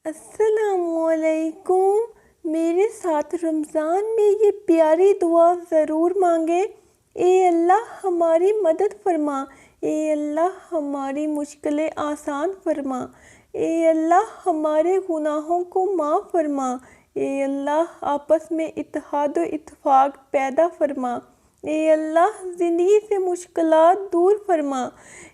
السلام علیکم۔ میرے ساتھ رمضان میں یہ پیاری دعا ضرور مانگے۔ اے اللہ ہماری مدد فرما، اے اللہ ہماری مشکلیں آسان فرما، اے اللہ ہمارے گناہوں کو معاف فرما، اے اللہ آپس میں اتحاد و اتفاق پیدا فرما، اے اللہ زندگی سے مشکلات دور فرما،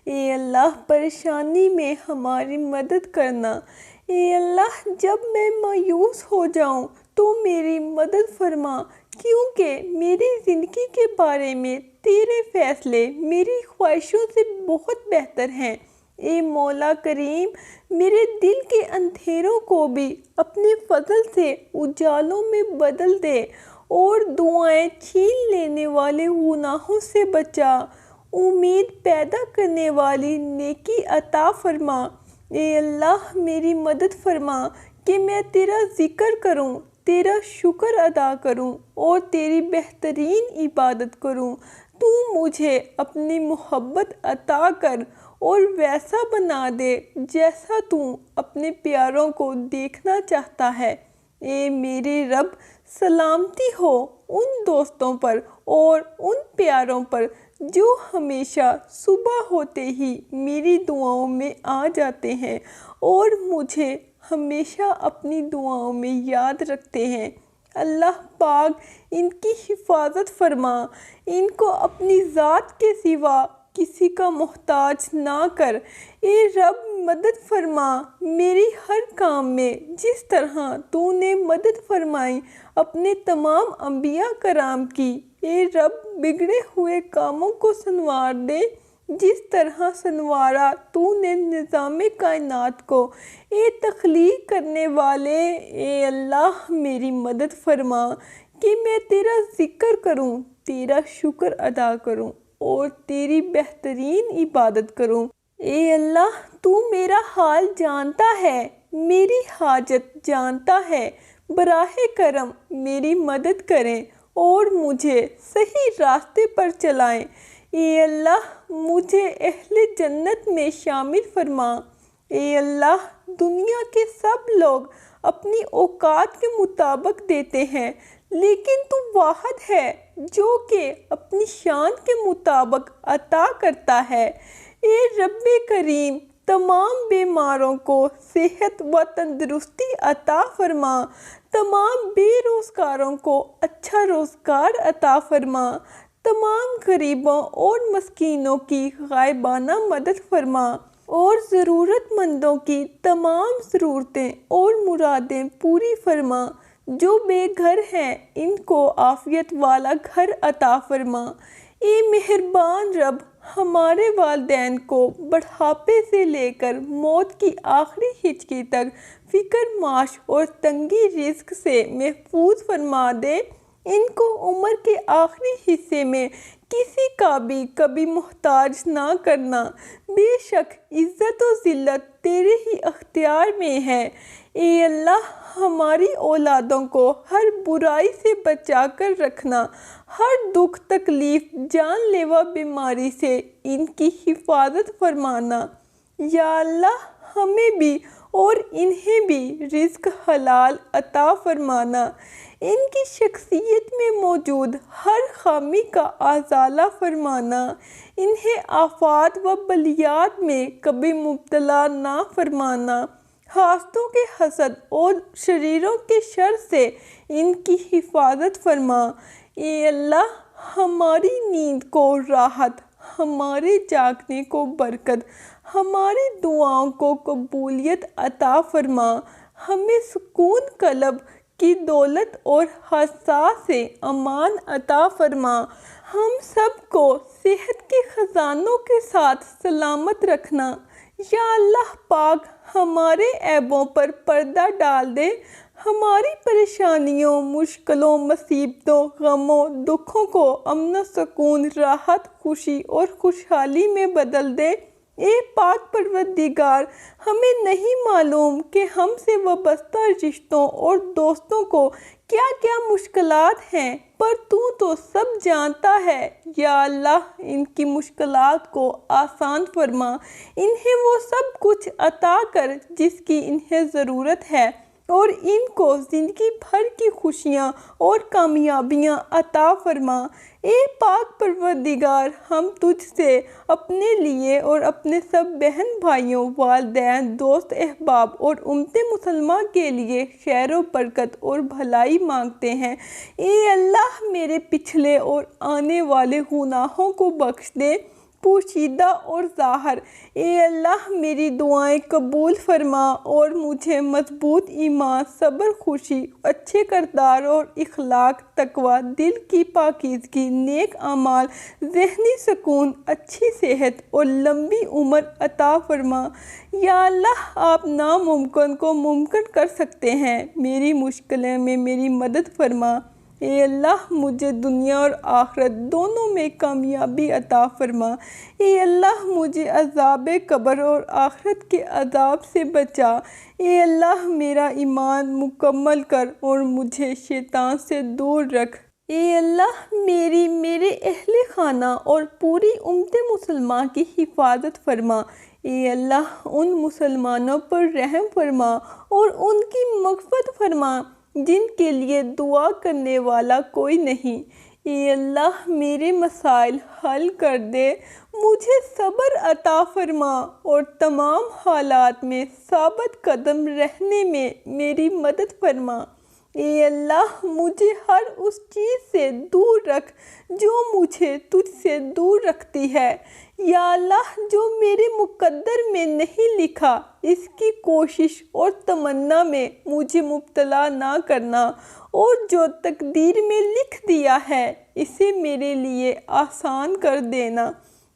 اے اللہ پریشانی میں ہماری مدد کرنا، اے اللہ جب میں مایوس ہو جاؤں تو میری مدد فرما، کیونکہ میری زندگی کے بارے میں تیرے فیصلے میری خواہشوں سے بہت بہتر ہیں۔ اے مولا کریم، میرے دل کے اندھیروں کو بھی اپنے فضل سے اجالوں میں بدل دے اور دعائیں چھین لینے والے گناہوں سے بچا، امید پیدا کرنے والی نیکی عطا فرما۔ اے اللہ میری مدد فرما کہ میں تیرا ذکر کروں، تیرا شکر ادا کروں اور تیری بہترین عبادت کروں۔ تو مجھے اپنی محبت عطا کر اور ویسا بنا دے جیسا تو اپنے پیاروں کو دیکھنا چاہتا ہے۔ اے میرے رب، سلامتی ہو ان دوستوں پر اور ان پیاروں پر جو ہمیشہ صبح ہوتے ہی میری دعاؤں میں آ جاتے ہیں اور مجھے ہمیشہ اپنی دعاؤں میں یاد رکھتے ہیں۔ اللہ پاک ان کی حفاظت فرما، ان کو اپنی ذات کے سوا کسی کا محتاج نہ کر۔ اے رب مدد فرما میری ہر کام میں، جس طرح تو نے مدد فرمائی اپنے تمام انبیاء کرام کی۔ اے رب بگڑے ہوئے کاموں کو سنوار دے جس طرح سنوارا تو نے نظام کائنات کو۔ اے تخلیق کرنے والے، اے اللہ میری مدد فرما کہ میں تیرا ذکر کروں، تیرا شکر ادا کروں اور تیری بہترین عبادت کروں۔ اے اللہ تو میرا حال جانتا ہے، میری حاجت جانتا ہے، براہ کرم میری مدد کریں اور مجھے صحیح راستے پر چلائیں۔ اے اللہ مجھے اہل جنت میں شامل فرما۔ اے اللہ دنیا کے سب لوگ اپنی اوقات کے مطابق دیتے ہیں، لیکن تو واحد ہے جو کہ اپنی شان کے مطابق عطا کرتا ہے۔ اے رب کریم، تمام بیماروں کو صحت و تندرستی عطا فرما، تمام بے روزگاروں کو اچھا روزگار عطا فرما، تمام غریبوں اور مسکینوں کی غائبانہ مدد فرما اور ضرورت مندوں کی تمام ضرورتیں اور مرادیں پوری فرما۔ جو بے گھر ہیں ان کو عافیت والا گھر عطا فرما۔ اے مہربان رب، ہمارے والدین کو بڑھاپے سے لے کر موت کی آخری ہچکی تک فقر، معاش اور تنگی رزق سے محفوظ فرما دے۔ ان کو عمر کے آخری حصے میں کسی کا بھی کبھی محتاج نہ کرنا۔ بے شک عزت و ذلت تیرے ہی اختیار میں ہے۔ اے اللہ ہماری اولادوں کو ہر برائی سے بچا کر رکھنا، ہر دکھ تکلیف جان لیوا بیماری سے ان کی حفاظت فرمانا۔ یا اللہ ہمیں بھی اور انہیں بھی رزق حلال عطا فرمانا، ان کی شخصیت میں موجود ہر خامی کا ازالہ فرمانا، انہیں آفات و بلیات میں کبھی مبتلا نہ فرمانا، حاسدوں کے حسد اور شریروں کے شر سے ان کی حفاظت فرما۔ اے اللہ ہماری نیند کو راحت، ہمارے جاگنے کو برکت، ہماری دعاؤں کو قبولیت عطا فرما، ہمیں سکون قلب کی دولت اور حادثات سے امان عطا فرما، ہم سب کو صحت کے خزانوں کے ساتھ سلامت رکھنا۔ یا اللہ پاک ہمارے عیبوں پر پردہ ڈال دے، ہماری پریشانیوں، مشکلوں، مصیبتوں، غموں، دکھوں کو امن و سکون، راحت، خوشی اور خوشحالی میں بدل دے۔ اے پاک پروردگار، ہمیں نہیں معلوم کہ ہم سے وابستہ رشتوں اور دوستوں کو کیا کیا مشکلات ہیں، پر تو سب جانتا ہے۔ یا اللہ، ان کی مشکلات کو آسان فرما، انہیں وہ سب کچھ عطا کر جس کی انہیں ضرورت ہے، اور ان کو زندگی بھر کی خوشیاں اور کامیابیاں عطا فرما۔ اے پاک پروردگار، ہم تجھ سے اپنے لیے اور اپنے سب بہن بھائیوں، والدین، دوست احباب اور امت مسلمہ کے لیے خیر و برکت اور بھلائی مانگتے ہیں۔ اے اللہ، میرے پچھلے اور آنے والے گناہوں کو بخش دے، پوشیدہ اور ظاہر۔ اے اللہ، میری دعائیں قبول فرما اور مجھے مضبوط ایمان، صبر، خوشی، اچھے کردار اور اخلاق، تقویٰ، دل کی پاکیزگی، نیک اعمال، ذہنی سکون، اچھی صحت اور لمبی عمر عطا فرما۔ یا اللہ، آپ ناممکن کو ممکن کر سکتے ہیں، میری مشکلیں میں میری مدد فرما۔ اے اللہ، مجھے دنیا اور آخرت دونوں میں کامیابی عطا فرما۔ اے اللہ، مجھے عذاب قبر اور آخرت کے عذاب سے بچا۔ اے اللہ، میرا ایمان مکمل کر اور مجھے شیطان سے دور رکھ۔ اے اللہ، میرے اہل خانہ اور پوری امت مسلمہ کی حفاظت فرما۔ اے اللہ، ان مسلمانوں پر رحم فرما اور ان کی مغفرت فرما جن کے لیے دعا کرنے والا کوئی نہیں۔ اے اللہ، میرے مسائل حل کر دے، مجھے صبر عطا فرما اور تمام حالات میں ثابت قدم رہنے میں میری مدد فرما۔ اے اللہ، مجھے ہر اس چیز سے دور رکھ جو مجھے تجھ سے دور رکھتی ہے۔ یا اللہ، جو میرے مقدر میں نہیں لکھا، اس کی کوشش اور تمنا میں مجھے مبتلا نہ کرنا، اور جو تقدیر میں لکھ دیا ہے اسے میرے لیے آسان کر دینا۔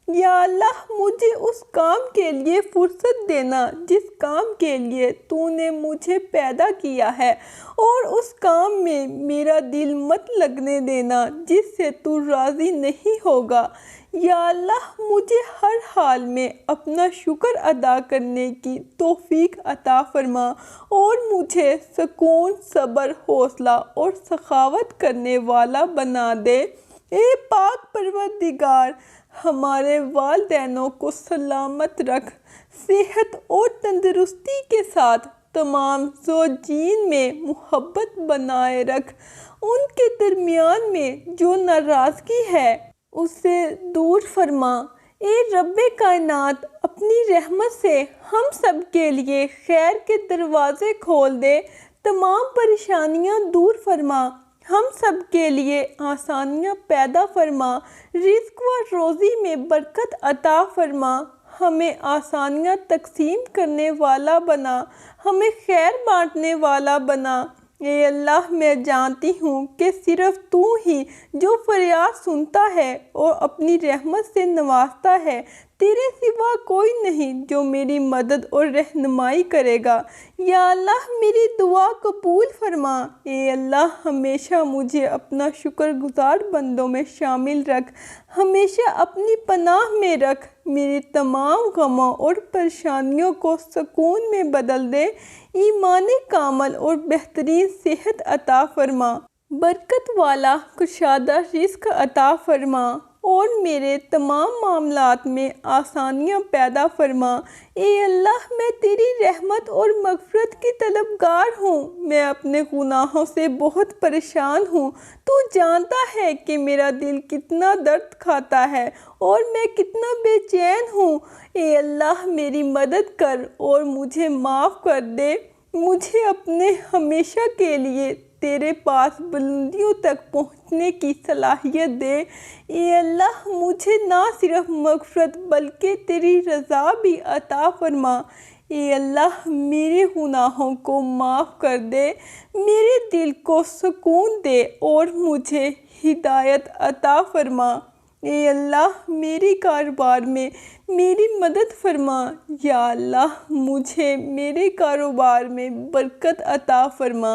یا اللہ، مجھے اس کام کے لیے فرصت دینا جس کام کے لیے تو نے مجھے پیدا کیا ہے، اور اس کام میں میرا دل مت لگنے دینا جس سے تو راضی نہیں ہوگا۔ یا اللہ، مجھے ہر حال میں اپنا شکر ادا کرنے کی توفیق عطا فرما اور مجھے سکون، صبر، حوصلہ اور سخاوت کرنے والا بنا دے۔ اے پاک پروردگار، ہمارے والدینوں کو سلامت رکھ، صحت اور تندرستی کے ساتھ تمام زوجین میں محبت بنائے رکھ، ان کے درمیان میں جو ناراضگی ہے اسے دور فرما۔ اے رب کائنات، اپنی رحمت سے ہم سب کے لیے خیر کے دروازے کھول دے، تمام پریشانیاں دور فرما، ہم سب کے لیے آسانیاں پیدا فرما، رزق و روزی میں برکت عطا فرما، ہمیں آسانیاں تقسیم کرنے والا بنا، ہمیں خیر بانٹنے والا بنا۔ اے اللہ، میں جانتی ہوں کہ صرف تو ہی جو فریاد سنتا ہے اور اپنی رحمت سے نوازتا ہے، تیرے سوا کوئی نہیں جو میری مدد اور رہنمائی کرے گا۔ یا اللہ، میری دعا قبول فرما۔ اے اللہ، ہمیشہ مجھے اپنا شکر گزار بندوں میں شامل رکھ، ہمیشہ اپنی پناہ میں رکھ، میرے تمام غموں اور پریشانیوں کو سکون میں بدل دے، ایمان کامل اور بہترین صحت عطا فرما، برکت والا کشادہ رزق عطا فرما، اور میرے تمام معاملات میں آسانیاں پیدا فرما۔ اے اللہ، میں تیری رحمت اور مغفرت کی طلبگار ہوں، میں اپنے گناہوں سے بہت پریشان ہوں، تو جانتا ہے کہ میرا دل کتنا درد کھاتا ہے اور میں کتنا بے چین ہوں۔ اے اللہ، میری مدد کر اور مجھے معاف کر دے، مجھے اپنے ہمیشہ کے لیے تیرے پاس بلندیوں تک پہنچنے کی صلاحیت دے۔ اے اللہ، مجھے نہ صرف مغفرت بلکہ تیری رضا بھی عطا فرما۔ اے اللہ، میرے گناہوں کو معاف کر دے، میرے دل کو سکون دے اور مجھے ہدایت عطا فرما۔ اے اللہ میرے کاروبار میں میری مدد فرما۔ یا اللہ مجھے میرے کاروبار میں برکت عطا فرما۔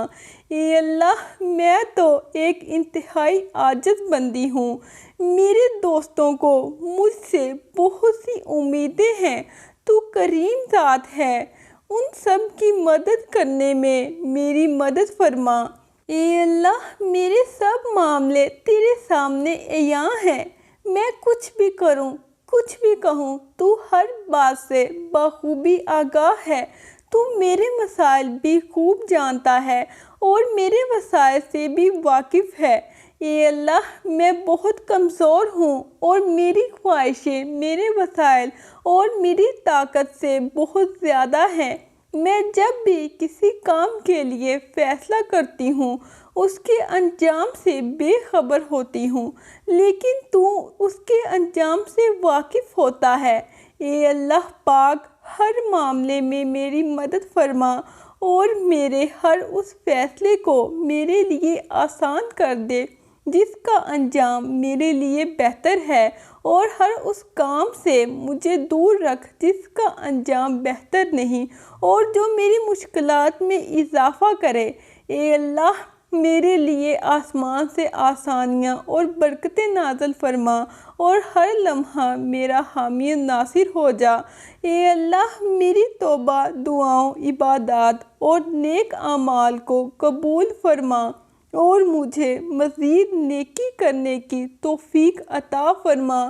اے اللہ میں تو ایک انتہائی عاجز بندی ہوں، میرے دوستوں کو مجھ سے بہت سی امیدیں ہیں، تو کریم ذات ہے، ان سب کی مدد کرنے میں میری مدد فرما۔ اے اللہ میرے سب معاملے تیرے سامنے عیاں ہیں، میں کچھ بھی کروں کچھ بھی کہوں تو ہر بات سے بخوبی آگاہ ہے، تو میرے مسائل بھی خوب جانتا ہے اور میرے وسائل سے بھی واقف ہے۔ اے اللہ میں بہت کمزور ہوں اور میری خواہشیں میرے وسائل اور میری طاقت سے بہت زیادہ ہیں۔ میں جب بھی کسی کام کے لیے فیصلہ کرتی ہوں اس کے انجام سے بے خبر ہوتی ہوں، لیکن تو اس کے انجام سے واقف ہوتا ہے۔ اے اللہ پاک ہر معاملے میں میری مدد فرما اور میرے ہر اس فیصلے کو میرے لیے آسان کر دے جس کا انجام میرے لیے بہتر ہے، اور ہر اس کام سے مجھے دور رکھ جس کا انجام بہتر نہیں اور جو میری مشکلات میں اضافہ کرے۔ اے اللہ میرے لیے آسمان سے آسانیاں اور برکتیں نازل فرما اور ہر لمحہ میرا حامی ناصر ہو جا۔ اے اللہ میری توبہ، دعاؤں، عبادات اور نیک اعمال کو قبول فرما اور مجھے مزید نیکی کرنے کی توفیق عطا فرما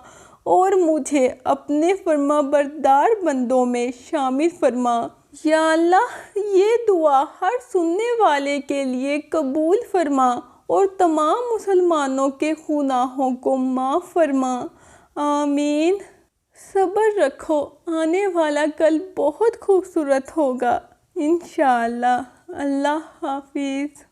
اور مجھے اپنے فرما بردار بندوں میں شامل فرما۔ یا اللہ یہ دعا ہر سننے والے کے لیے قبول فرما اور تمام مسلمانوں کے گناہوں کو معاف فرما۔ آمین۔ صبر رکھو، آنے والا کل بہت خوبصورت ہوگا انشاءاللہ۔ اللہ حافظ۔